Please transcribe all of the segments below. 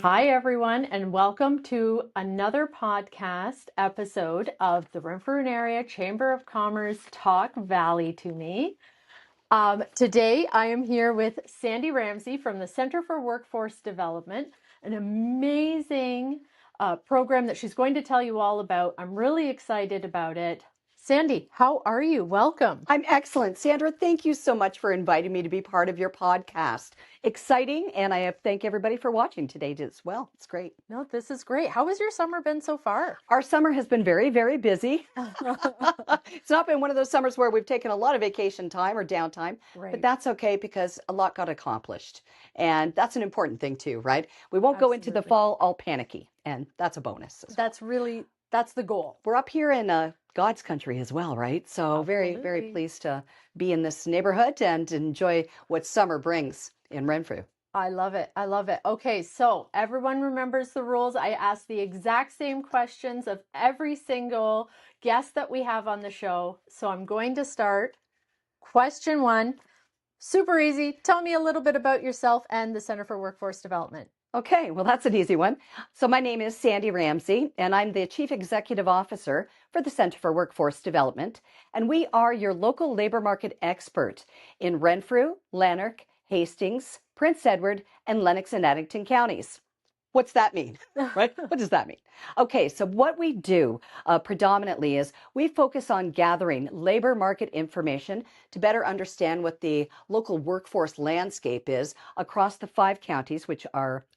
Hi, everyone, and welcome to another podcast episode of the Renfrew Area Chamber of Commerce Talk Valley to Me. Today, I am here with Sandi Ramsay from the Center for Workforce Development, an amazing program that she's going to tell you all about. I'm really excited about it. Sandi, how are you? Welcome. I'm excellent. Sandra, thank you so much for inviting me to be part of your podcast. Exciting, and I thank everybody for watching today as well. It's great. No, this is great. How has your summer been so far? Our summer has been very, very busy. It's not been one of those summers where we've taken a lot of vacation time or downtime, but that's okay because a lot got accomplished. And that's an important thing too, right? We won't go into the fall all panicky, and that's a bonus. That's the goal. We're up here in God's country as well, right? So very, very pleased to be in this neighborhood and enjoy what summer brings in Renfrew. I love it. I love it. Okay, so everyone remembers the rules. I ask the exact same questions of every single guest that we have on the show. So I'm going to start. Question 1, super easy. Tell me a little bit about yourself and the Center for Workforce Development. Okay, well, that's an easy one. So my name is Sandi Ramsay, and I'm the Chief Executive Officer for the Center for Workforce Development. And we are your local labor market expert in Renfrew, Lanark, Hastings, Prince Edward, and Lennox and Addington counties. What's that mean, right? What does that mean? Okay, so what we do predominantly is we focus on gathering labor market information to better understand what the local workforce landscape is across the 5 counties, which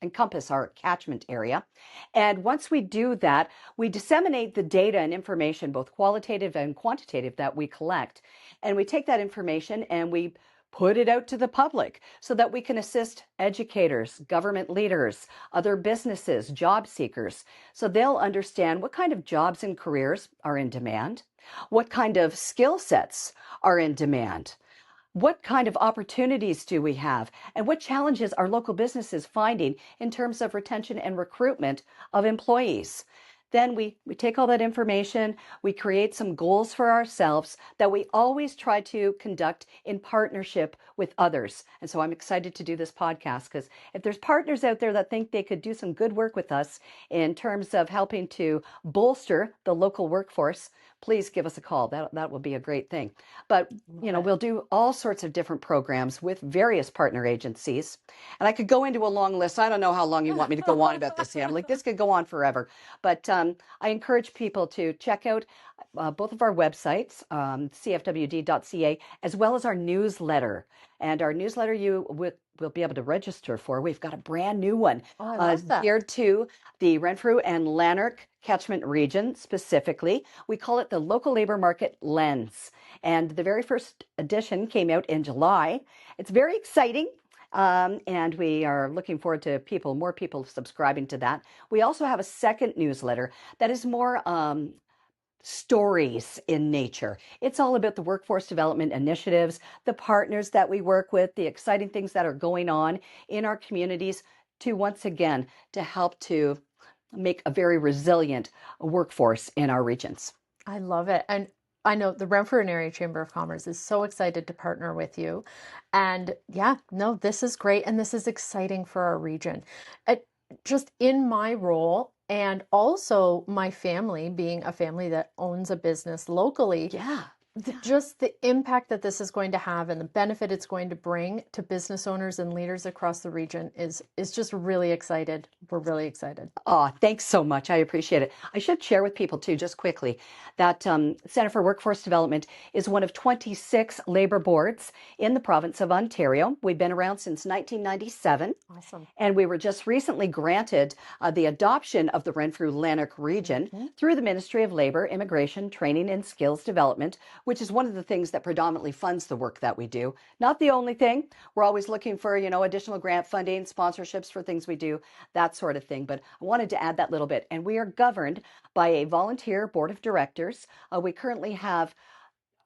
encompass our catchment area. And once we do that, we disseminate the data and information, both qualitative and quantitative, that we collect. And we take that information and we put it out to the public so that we can assist educators, government leaders, other businesses, job seekers, so they'll understand what kind of jobs and careers are in demand, what kind of skill sets are in demand, what kind of opportunities do we have, and what challenges are local businesses finding in terms of retention and recruitment of employees. Then we take all that information, we create some goals for ourselves that we always try to conduct in partnership with others. And so I'm excited to do this podcast because if there's partners out there that think they could do some good work with us in terms of helping to bolster the local workforce, please give us a call. That will be a great thing. But, we'll do all sorts of different programs with various partner agencies. And I could go into a long list. I don't know how long you want me to go on about this, Sam. Like, this could go on forever. But I encourage people to check out both of our websites, CFWD.ca, as well as our newsletter. And our newsletter you will be able to register for. We've got a brand new one geared to the Renfrew and Lanark catchment region specifically. We call it the Local Labor Market Lens. And the very first edition came out in July. It's very exciting. And we are looking forward to more people subscribing to that. We also have a second newsletter that is more stories in nature. It's all about the workforce development initiatives, the partners that we work with, the exciting things that are going on in our communities to, once again, to help to make a very resilient workforce in our regions. I love it. And I know the Renfrew Area Chamber of Commerce is so excited to partner with you. And this is great. And this is exciting for our region. Just in my role, and also my family, being a family that owns a business locally, just the impact that this is going to have and the benefit it's going to bring to business owners and leaders across the region is just really excited. We're really excited. Oh, thanks so much. I appreciate it. I should share with people too, just quickly, that Center for Workforce Development is one of 26 labor boards in the province of Ontario. We've been around since 1997. Awesome. And we were just recently granted the adoption of the Renfrew-Lanark region through the Ministry of Labor, Immigration, Training and Skills Development, which is one of the things that predominantly funds the work that we do. Not the only thing. We're always looking for, additional grant funding, sponsorships for things we do, that sort of thing. But I wanted to add that little bit. And we are governed by a volunteer board of directors. We currently have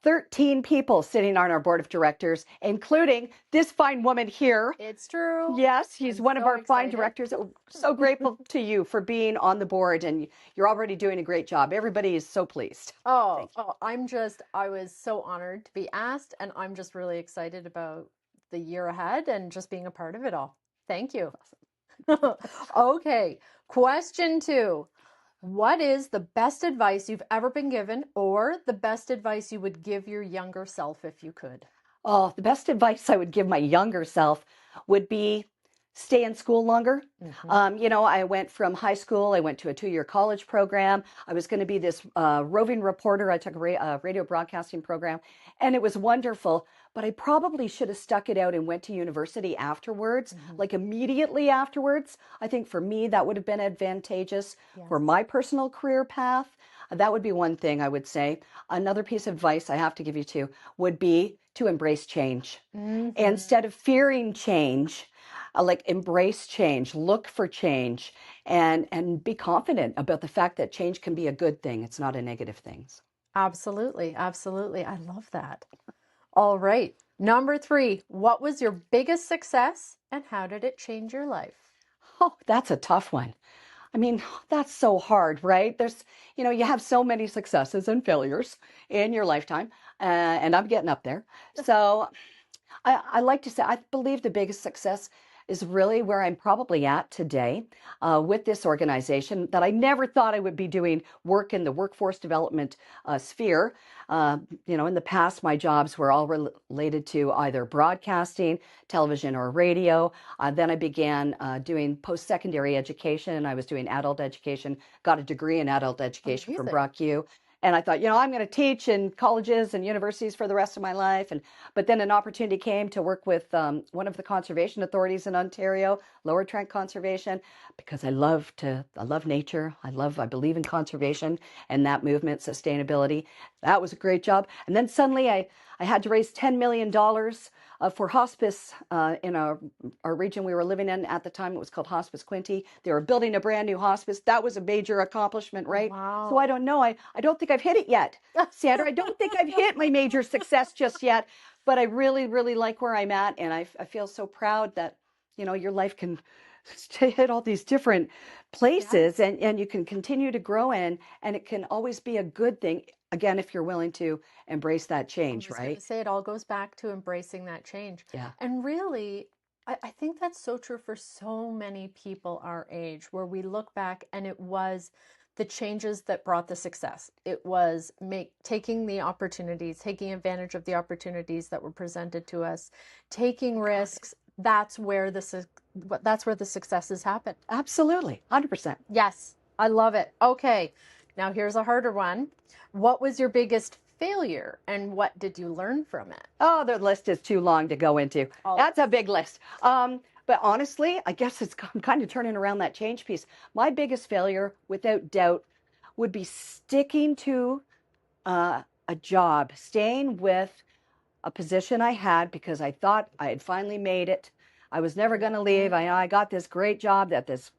13 people sitting on our board of directors, including this fine woman here. It's true. Yes, he's I'm one of so our fine excited. directors. So grateful to you for being on the board, and you're already doing a great job. Everybody is so pleased. Oh, Thank you. oh, I was so honored to be asked, and I'm just really excited about the year ahead and just being a part of it all. Thank you. Okay, question two. What is the best advice you've ever been given, or the best advice you would give your younger self if you could? Oh, the best advice I would give my younger self would be stay in school longer. Hmm. I went from high school, I went to a 2-year college program. I was going to be this roving reporter. I took a radio broadcasting program, and it was wonderful. But I probably should have stuck it out and went to university afterwards, Hmm. like immediately afterwards. I think for me, that would have been advantageous for Yes. my personal career path. That would be one thing I would say. Another piece of advice I have to give you too would be to embrace change. Hmm. Instead of fearing change, like embrace change, look for change, and be confident about the fact that change can be a good thing. It's not a negative thing. Absolutely, absolutely. I love that. All right. Number three, what was your biggest success and how did it change your life? Oh, that's a tough one. I mean, that's so hard, right? You have so many successes and failures in your lifetime, and I'm getting up there. So I like to say, I believe the biggest success is really where I'm probably at today with this organization that I never thought I would be doing work in the workforce development sphere. In the past, my jobs were all related to either broadcasting, television, or radio. Then I began doing post-secondary education. I was doing adult education, got a degree in adult education from Amazing. Brock U. And I thought, I'm going to teach in colleges and universities for the rest of my life. But then an opportunity came to work with one of the conservation authorities in Ontario, Lower Trent Conservation, because I love nature. I believe in conservation and that movement, sustainability. That was a great job. And then suddenly I had to raise $10 million for hospice in our region we were living in at the time. It was called Hospice Quinte. They were building a brand new hospice. That was a major accomplishment, right? So I Wow. don't know. I don't think I've hit it yet, Sandra. I don't think I've hit my major success just yet, but I really, really like where I'm at. And I feel so proud that, your life can hit all these different places Yes. and you can continue to grow and it can always be a good thing, again, if you're willing to embrace that I change, was going to right? say it all goes back to embracing that change. Yeah. And really, I think that's so true for so many people our age, where we look back and it was the changes that brought the success. It was taking the opportunities, taking advantage of the opportunities that were presented to us, taking risks. That's where the successes happen. Absolutely. 100%. Yes, I love it. Okay, now here's a harder one. What was your biggest failure and what did you learn from it? Oh, the list is too long to go into. Oh, That's a big list. But honestly, I guess I'm kind of turning around that change piece. My biggest failure, without doubt, would be sticking to a job, staying with a position I had because I thought I had finally made it. I was never going to leave. I got this great job that is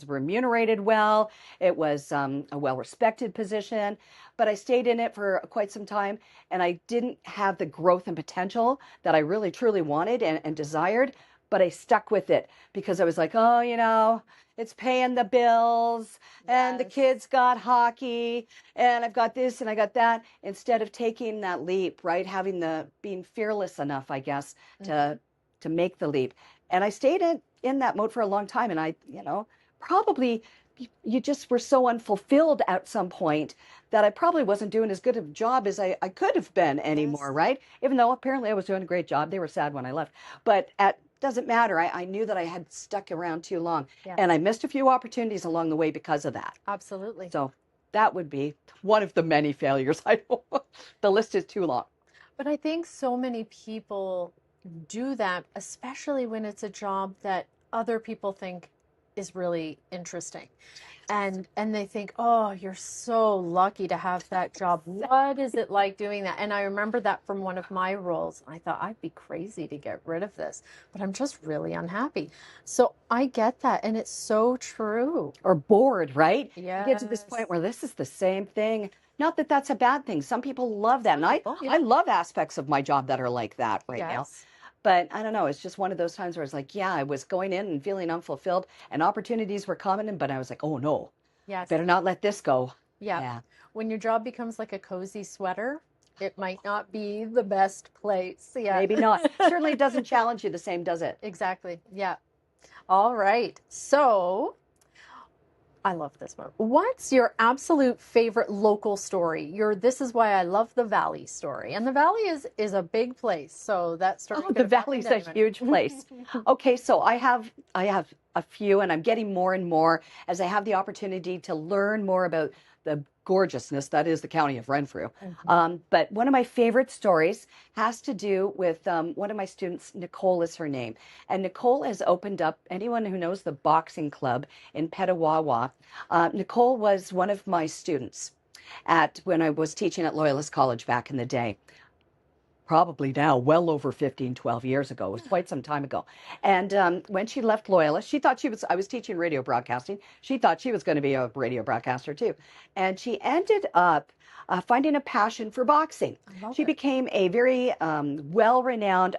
remunerated well. It was a well-respected position, but I stayed in it for quite some time and I didn't have the growth and potential that I really truly wanted and desired, but I stuck with it because I was like, oh, it's paying the bills and the yes. kids got hockey and I've got this and I got that, instead of taking that leap, right? Being fearless enough, I guess, Mhm. to make the leap. And I stayed in that mode for a long time. And probably you just were so unfulfilled at some point that I probably wasn't doing as good a job as I could have been anymore, Yes. right? Even though apparently I was doing a great job. They were sad when I left. But at doesn't matter. I knew that I had stuck around too long and Yes. I missed a few opportunities along the way because of that. Absolutely. So that would be one of the many failures. I don't, the list is too long. But I think so many people do that, especially when it's a job that other people think is really interesting. And they think, oh, you're so lucky to have that job. What is it like doing that? And I remember that from one of my roles. I thought I'd be crazy to get rid of this, but I'm just really unhappy. So I get that, and it's so true. Or bored, right? You get to this Yes. point where this is the same thing. Not that that's a bad thing. Some people love that. And Some I, people, yeah. I love aspects of my job that are like that right now. Yes. But I don't know. It's just one of those times where it's like, yeah, I was going in and feeling unfulfilled and opportunities were coming, but I was like, oh no, I Yes. better not let this go. Yeah. Yeah, When your job becomes like a cozy sweater, it might not be the best place. Yeah. maybe not. Certainly it doesn't challenge you the same, does it? Exactly. Yeah. All right. So I love this one. What's your absolute favorite local story? Your "this is why I love the Valley" story. And the Valley is a big place, so that story Oh, could the have happened Valley's to a anyone. huge place. Okay, so I have a few, and I'm getting more and more as I have the opportunity to learn more about the gorgeousness that is the county of Renfrew. Mhm. But one of my favorite stories has to do with one of my students. Nicole is her name, and Nicole has opened up. Anyone who knows the boxing club in Petawawa, Nicole was one of my students at when I was teaching at Loyalist College back in the day, probably now well over 15, 12 years ago. It was quite some time ago. And when she left Loyalist, she thought I was teaching radio broadcasting. She thought she was going to be a radio broadcaster too. And she ended up finding a passion for boxing. I love She it. became a very well-renowned,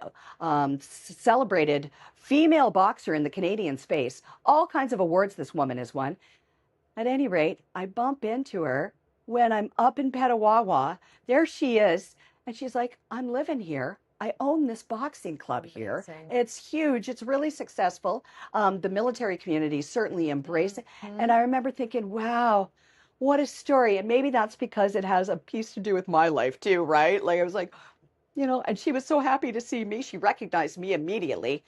celebrated female boxer in the Canadian space. All kinds of awards this woman has won. At any rate, I bump into her when I'm up in Petawawa. There she is. And she's like, I'm living here. I own this boxing club here. Amazing. It's huge. It's really successful. The military community certainly embrace it. And Mhm. I remember thinking, wow, what a story. And maybe that's because it has a piece to do with my life too, right? Like I was like, and she was so happy to see me. She recognized me immediately.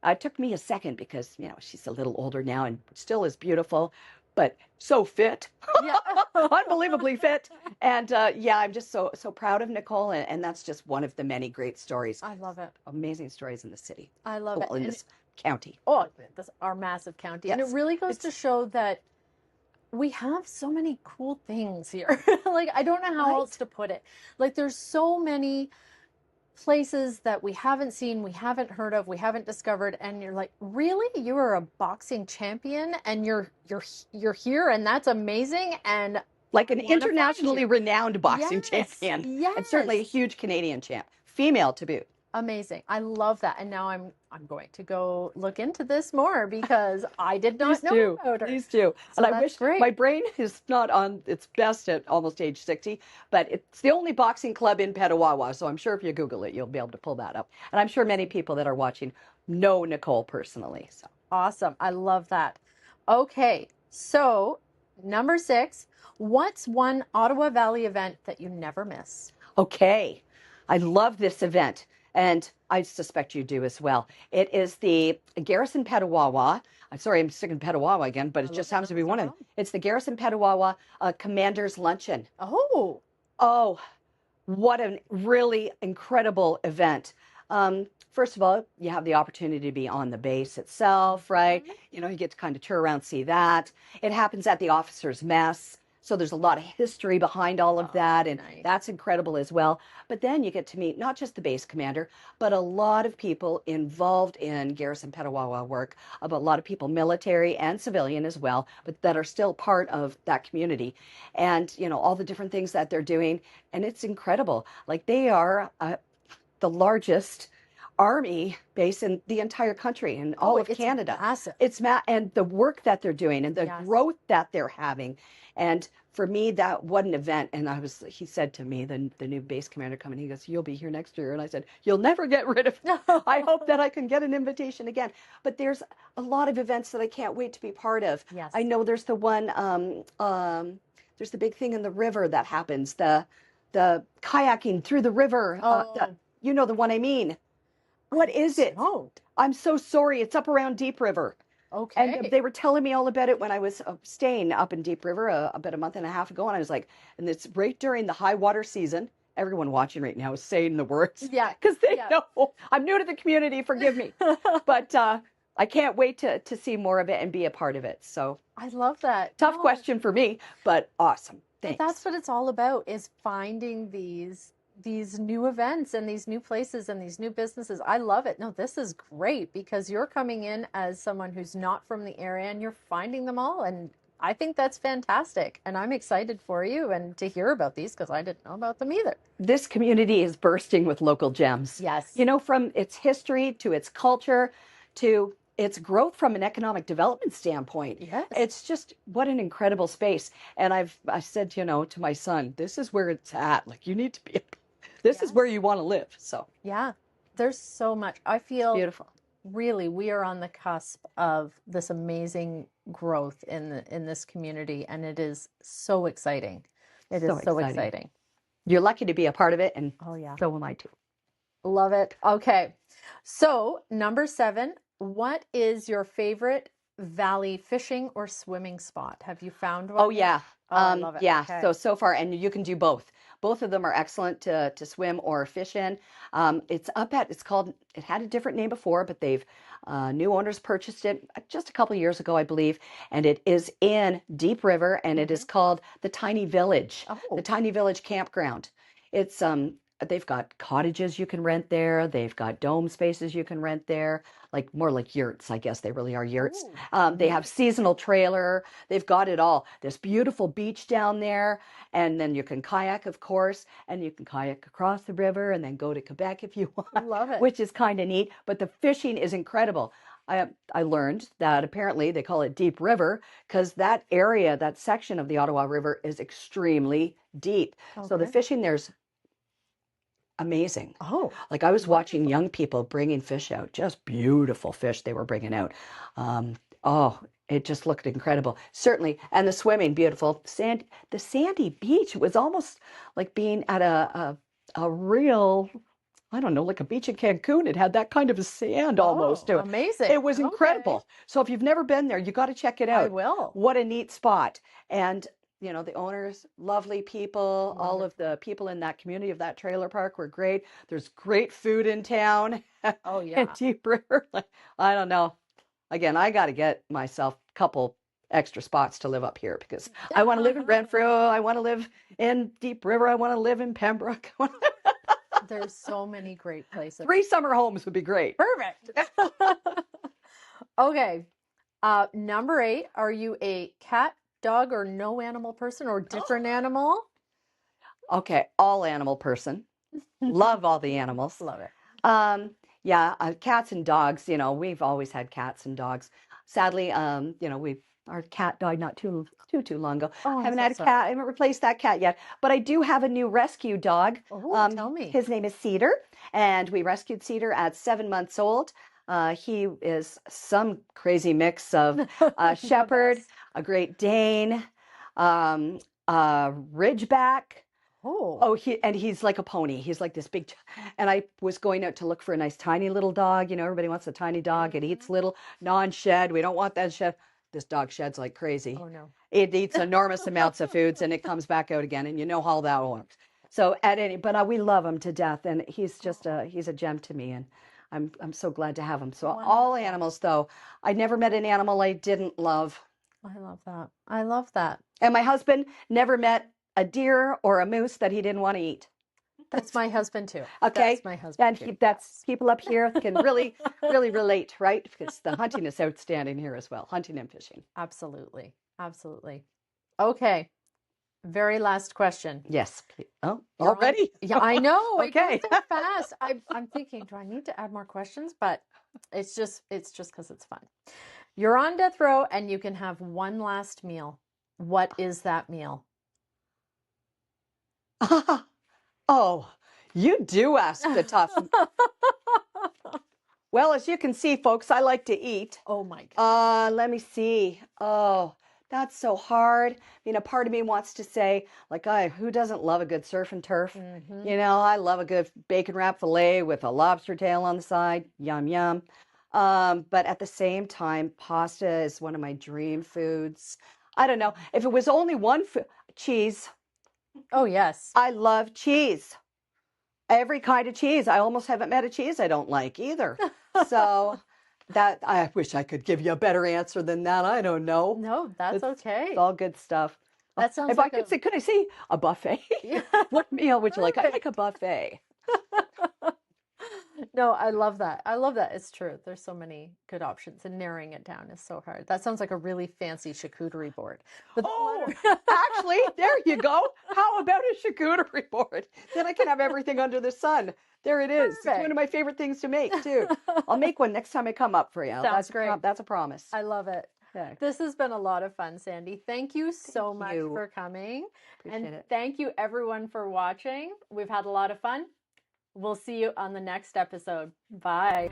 It took me a second because, she's a little older now and still is beautiful, but so fit, Yeah. unbelievably fit. And yeah, I'm just so proud of Nicole. And that's just one of the many great stories, I love it. amazing stories in the city. I love it. Well, in And this county. oh, this our massive county. And it Yes. really goes to It's show that we have so many cool things here. Like, I don't know how else right. to put it. Like, there's so many places that we haven't seen, we haven't heard of, we haven't discovered, and you're like, really? You are a boxing champion and you're here and that's amazing and Like I an want to find internationally you. renowned boxing Yes. champion, and certainly a Yes. huge Canadian champ, female to boot. Amazing. I love that. And now I'm going to go look into this more because I did not Please know do. about her. Please do. And So I that's wish my great. brain is not on its best at almost age 60, but it's the only boxing club in Petawawa. So I'm sure if you Google it, you'll be able to pull that up. And I'm sure many people that are watching know Nicole personally. So, Awesome. I love that. Okay. So, number 6, what's one Ottawa Valley event that you never miss? okay. I love this event, and I suspect you do as well. It is the Garrison Petawawa. I'm sorry, I'm sticking Petawawa again, but I it love just it. happens No, to be it's no one of them. problem. It's the Garrison Petawawa Commander's Luncheon. Oh, Oh, what a really incredible event. First of all, you have the opportunity to be on the base itself, right? mhm. You get to kind of tour around, see that. It happens at the officers' mess. So there's a lot of history behind all of Oh, that, and nice. that's incredible as well. But then you get to meet not just the base commander, but a lot of people involved in Garrison Petawawa work, about a lot of people, military and civilian as well, but that are still part of that community. And, all the different things that they're doing. And it's incredible. Like they are the largest army base in the entire country and all Oh, of it's Canada. massive. And the work that they're doing and the Yes. growth that they're having. And for me, that what an event. And he said to me, the new base commander coming, he goes, "You'll be here next year." And I said, "You'll never get rid of me. I hope that I can get an invitation again." But there's a lot of events that I can't wait to be part of. Yes. I know there's the one, there's the big thing in the river that happens, the kayaking through the river. Oh, You know the one I mean. What is it? don't. I'm so sorry. It's up around Deep River. And Okay. they were telling me all about it when I was staying up in Deep River about a month and a half ago. And I was like, and it's right during the high water season. Everyone watching right now is saying the words Yeah. because they Yeah. know I'm new to the community. Forgive me. But I can't wait to see more of it and be a part of it. So I love that. tough No, question for me, but awesome. but that's Thanks. what it's all about is finding these new events and these new places and these new businesses. I love it. No, this is great because you're coming in as someone who's not from the area and you're finding them all. And I think that's fantastic. And I'm excited for you and to hear about these because I didn't know about them either. This community is bursting with local gems. Yes. You know, from its history to its culture to its growth from an economic development standpoint. Yes. It's just what an incredible space. And I said, to my son, this is where it's at. Like you need to be, this is Yes. where you want to live. So Yeah. There's so much. I feel beautiful. really we are on the cusp of this amazing growth in this community and it is so exciting. It So is so exciting. exciting. You're lucky to be a part of it, and Oh yeah. so am I too. Love it. Okay. So, number 7, what is your favorite valley fishing or swimming spot? Have you found one Oh yet? yeah. Oh, I love it. Yeah. Okay. So far, and you can do both. Both of them are excellent to swim or fish in. It had a different name before, but new owners purchased it just a couple years ago, I believe. And it is in Deep River and it is called the Tiny Village, the Oh, Tiny Village Campground. They've got cottages you can rent there. They've got dome spaces you can rent there, like more like yurts, I guess they really are yurts. oh, They have seasonal trailer. They've got it all. There's beautiful beach down there, and then you can kayak, of course, and you can kayak across the river and then go to Quebec if you want, love it. which is kind of neat. But the fishing is incredible. I learned that apparently they call it Deep River because that area, that section of the Ottawa River is extremely deep. So the Okay. fishing there's amazing. Oh, Like I was watching wonderful. young people bringing fish out, just beautiful fish they were bringing out. Oh, it just looked incredible. Certainly, and the swimming, beautiful. The sandy beach was almost like being at a real, I don't know, like a beach in Cancun. It had that kind of a sand almost Oh, to it. amazing. It was Okay. incredible. So if you've never been there, you got to check it I out. will. What a neat spot. And the owners, lovely people. All of Wonderful. the people in that community of that trailer park were great. There's great food in town. Oh, And yeah. Deep River, I don't know. Again, I got to get myself a couple extra spots to live up here because I want to live in Renfrew. I want to live in Deep River. I want to live in Pembroke. There's so many great places. 3 summer homes would be great. Perfect. Okay. Number 8, are you a cat, dog, or no animal person or different animal? Okay, all animal person. Love all the animals. Love it. Um, yeah, cats and dogs, we've always had cats and dogs. Sadly, our cat died not too long ago. Oh, I I'm haven't so had a sorry. cat. I haven't replaced that cat yet, but I do have a new rescue dog. Oh, tell me. His name is Cedar, and we rescued Cedar at 7 months old. He is some crazy mix of a The shepherd, best. a Great Dane, a Ridgeback. Oh, Oh, he's like a pony. He's like this big, and I was going out to look for a nice tiny little dog. Everybody wants a tiny dog. It eats little, non-shed. We don't want that shed. This dog sheds like crazy. oh no. It eats enormous amounts of foods and it comes back out again, and you know how that works. So but we love him to death, and he's a gem to me, and I'm so glad to have him. So all Wonderful. animals, though, I never met an animal I didn't love. I love that. I love that. And my husband never met a deer or a moose that he didn't want to eat. That's my husband too. Okay. That's my husband too. That's Yes. people up here can really, really relate, right? Because the hunting is outstanding here as well, hunting and fishing. Absolutely. Absolutely. Okay. Very last question. Yes, please. Oh, You're on. already? Yeah, I know. It Okay. goes so fast. I'm thinking, do I need to add more questions? But it's just because it's fun. You're on death row and you can have one last meal. What is that meal? Oh, you do ask the tough. Well, as you can see, folks, I like to eat. Oh my God. Let me see. Oh, that's so hard. A part of me wants to say, like, who doesn't love a good surf and turf? Mm-hmm. I love a good bacon wrap fillet with a lobster tail on the side. Yum, yum. But at the same time, pasta is one of my dream foods. I don't know. If it was only one food, cheese. Oh yes. I love cheese. Every kind of cheese. I almost haven't met a cheese I don't like either. So That I wish I could give you a better answer than that. I don't know. No, that's It's okay. all good stuff. That sounds If I like could a say, could I say a buffet? yeah, What meal would you like? I like a perfect. buffet. No, I love that. I love that. It's true. There's so many good options, and narrowing it down is so hard. That sounds like a really fancy charcuterie board. But the Oh, letter actually, there you go. How about a charcuterie board? Then I can have everything under the sun. There it is. It's one of perfect. my favorite things to make too. I'll make one next time I come up for you. Sounds great. That's a promise. I love it. Yeah. This has been a lot of fun, Sandy. Thank you Thank so much you. for coming. And Appreciate it. thank you everyone for watching. We've had a lot of fun. We'll see you on the next episode. Bye.